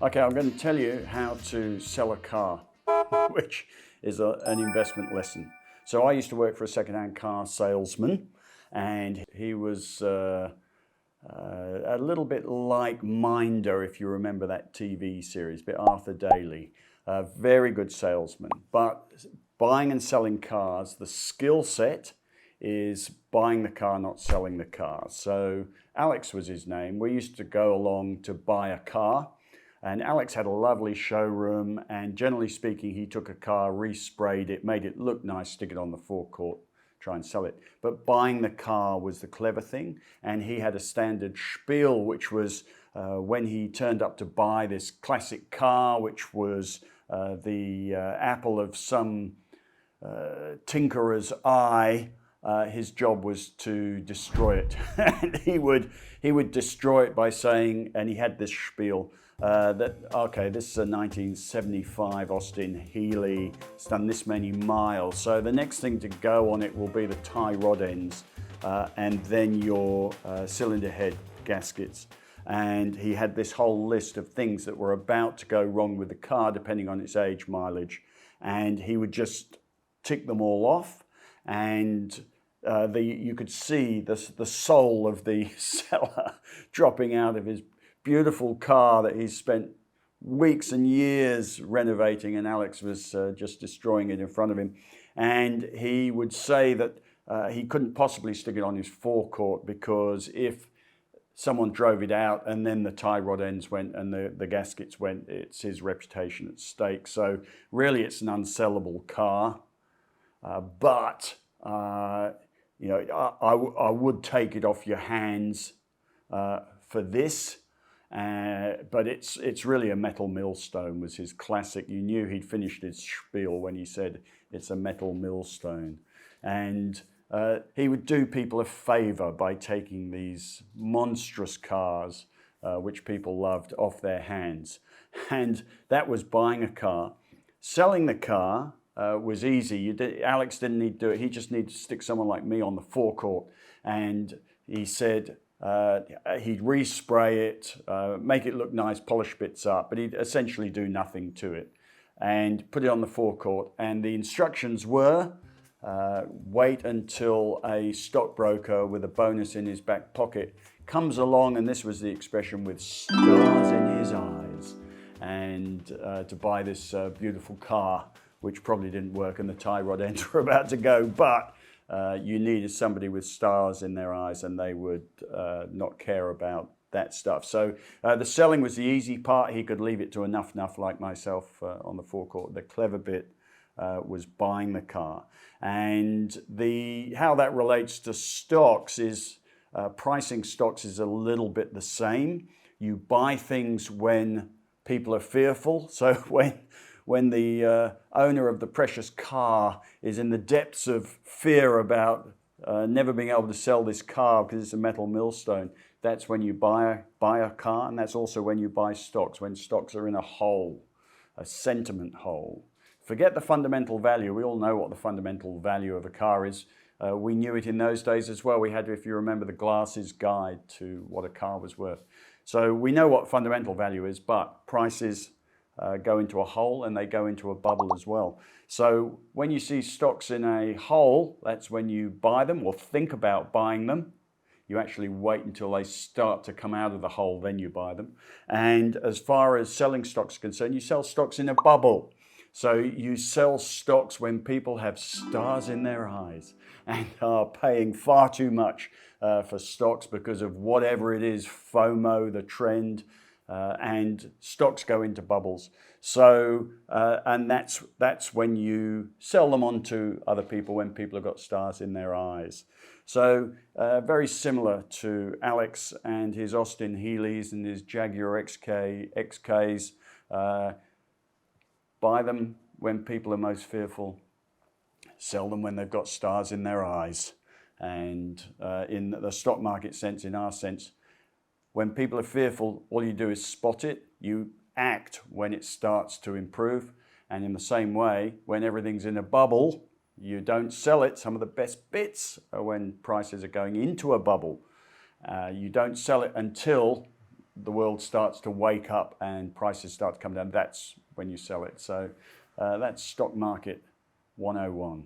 Okay, I'm going to tell you how to sell a car, which is an investment lesson. So I used to work for a second-hand car salesman, and he was a little bit like Minder, if you remember that TV series, bit Arthur Daly. A very good salesman, but buying and selling cars, the skill set is buying the car, not selling the car. So Alex was his name. We used to go along to buy a car. And Alex had a lovely showroom, and generally speaking, he took a car, resprayed it, made it look nice, stick it on the forecourt, try and sell it. But buying the car was the clever thing, and he had a standard spiel, which was when he turned up to buy this classic car, which was the apple of some tinkerer's eye. His job was to destroy it. And he would destroy it by saying, and he had this spiel, that, okay, this is a 1975 Austin Healey, it's done this many miles, so the next thing to go on it will be the tie rod ends and then your cylinder head gaskets. And he had this whole list of things that were about to go wrong with the car depending on its age, mileage, and he would just tick them all off, and you could see the soul of the seller dropping out of his beautiful car that he's spent weeks and years renovating, and Alex was just destroying it in front of him. And he would say that he couldn't possibly stick it on his forecourt because if someone drove it out and then the tie rod ends went and the gaskets went, it's his reputation at stake. So really it's an unsellable car, but you know, I would take it off your hands for this. But it's really a metal millstone was his classic. You knew he'd finished his spiel when he said it's a metal millstone. And he would do people a favor by taking these monstrous cars, which people loved, off their hands. And that was buying a car. Selling the car was easy. Alex didn't need to do it. He just needed to stick someone like me on the forecourt. And he said, he'd respray it, make it look nice, polish bits up, but he'd essentially do nothing to it and put it on the forecourt. And the instructions were, wait until a stockbroker with a bonus in his back pocket comes along, and this was the expression, with stars in his eyes, and to buy this beautiful car, which probably didn't work and the tie rod ends were about to go, but you needed somebody with stars in their eyes, and they would not care about that stuff. So the selling was the easy part. He could leave it to a nuff like myself on the forecourt. The clever bit was buying the car. And how that relates to stocks is pricing stocks is a little bit the same. You buy things when people are fearful. So when the owner of the precious car is in the depths of fear about never being able to sell this car because it's a metal millstone, that's when you buy a car, and that's also when you buy stocks, when stocks are in a hole, a sentiment hole. Forget the fundamental value. We all know what the fundamental value of a car is. We knew it in those days as well. We had, if you remember, the Glasses Guide to what a car was worth. So we know what fundamental value is, but prices go into a hole and they go into a bubble as well. So when you see stocks in a hole, that's when you buy them or think about buying them. You actually wait until they start to come out of the hole, then you buy them. And as far as selling stocks are concerned, you sell stocks in a bubble. So you sell stocks when people have stars in their eyes and are paying far too much for stocks because of whatever it is, FOMO, the trend, and stocks go into bubbles. So, and that's when you sell them on to other people, when people have got stars in their eyes. So very similar to Alex and his Austin Healeys and his Jaguar XKs. Buy them when people are most fearful, sell them when they've got stars in their eyes. And in the stock market sense, in our sense, when people are fearful, all you do is spot it. You act when it starts to improve. And in the same way, when everything's in a bubble, you don't sell it. Some of the best bits are when prices are going into a bubble. You don't sell it until the world starts to wake up and prices start to come down, that's when you sell it. So that's stock market 101.